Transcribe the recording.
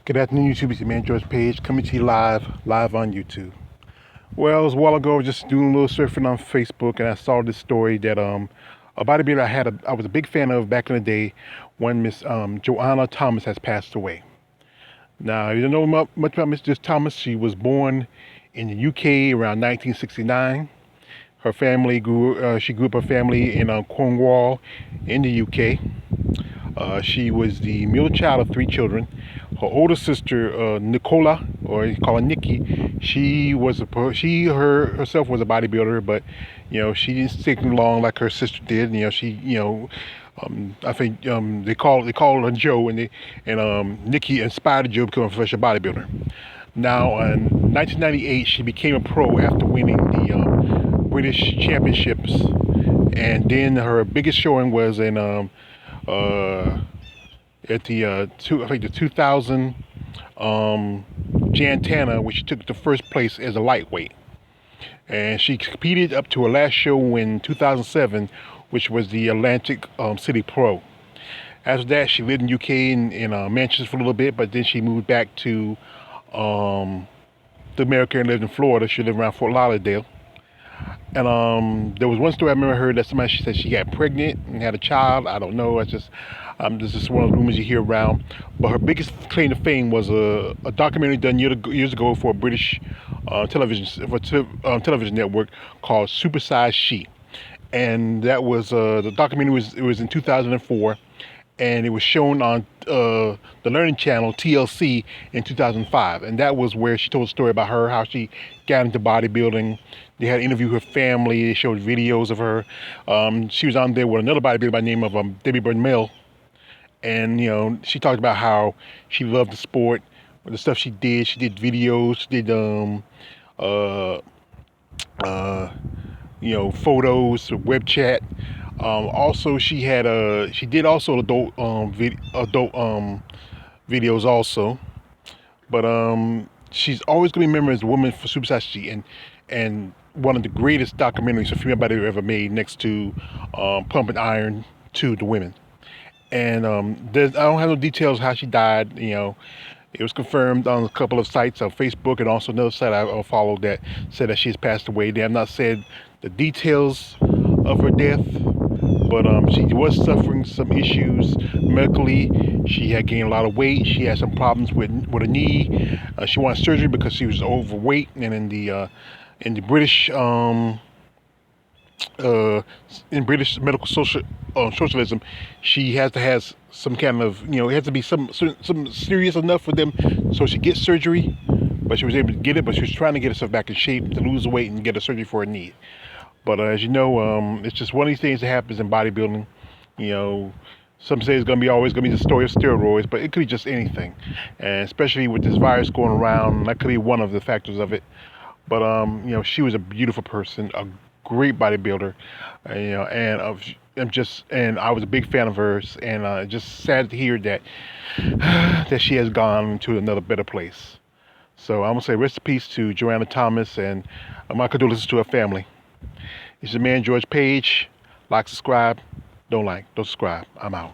Good afternoon, YouTube. It's your man George Page coming to you live on YouTube. Well, it was a while ago, just doing a little surfing on Facebook, and I saw this story that a bodybuilder I was a big fan of back in the day, when Miss Joanna Thomas has passed away. Now, you don't know much about Miss Thomas. She was born in the UK around 1969. Her family she grew up her family in Cornwall, in the UK. She was the middle child of three children. Her older sister, Nicola, or you call her Nikki, herself was a bodybuilder, but she didn't stick along like her sister did. I think they called her Joe, and Nikki inspired Joe to become a professional bodybuilder. Now, in 1998, she became a pro after winning the British Championships, and then her biggest showing was in at the I think the 2000 Jantana, which she took the first place as a lightweight, and she competed up to her last show in 2007, which was the Atlantic City Pro. After that, she lived in UK in Manchester for a little bit, but then she moved back to America and lived in Florida. She lived around Fort Lauderdale. And there was one story I remember heard that she said she got pregnant and had a child. I don't know. It's just this is one of the rumors you hear around. But her biggest claim to fame was a documentary done years ago for a British television network called Super Size She, and that was the documentary was in 2004, and it was shown on the Learning Channel TLC in 2005, and that was where she told a story about how she got into bodybuilding. They had interviewed her family. They showed videos of her. She was on there with another bodybuilder by the name of Debbie Burnmell, and she talked about how she loved the sport, the stuff she did. She did videos. She did photos, web chat. Also, she did also adult videos also, but she's always going to be remembered as a woman for Super Size She, and one of the greatest documentaries a female bodybuilder ever made, next to Pump and Iron to the women. And I don't have no details how she died. It was confirmed on a couple of sites on Facebook, and also another site I followed that said that she has passed away. They have not said the details of her death, but she was suffering some issues medically. She had gained a lot of weight. She had some problems with her knee. She wanted surgery because she was overweight, and in the British in British medical socialism, she has to have some kind of, it has to be some serious enough for them, so she gets surgery. But she was able to get it, but she was trying to get herself back in shape to lose weight and get a surgery for her knee. But as you know, it's just one of these things that happens in bodybuilding. Some say it's always gonna be the story of steroids, but it could be just anything, and especially with this virus going around, that could be one of the factors of it. But she was a beautiful person, a great bodybuilder, and I was a big fan of hers, and just sad to hear that that she has gone to another better place. So I'm gonna say rest in peace to Joanna Thomas, and my condolences to her family. It's your man George Page. Like, subscribe. Don't subscribe. I'm out.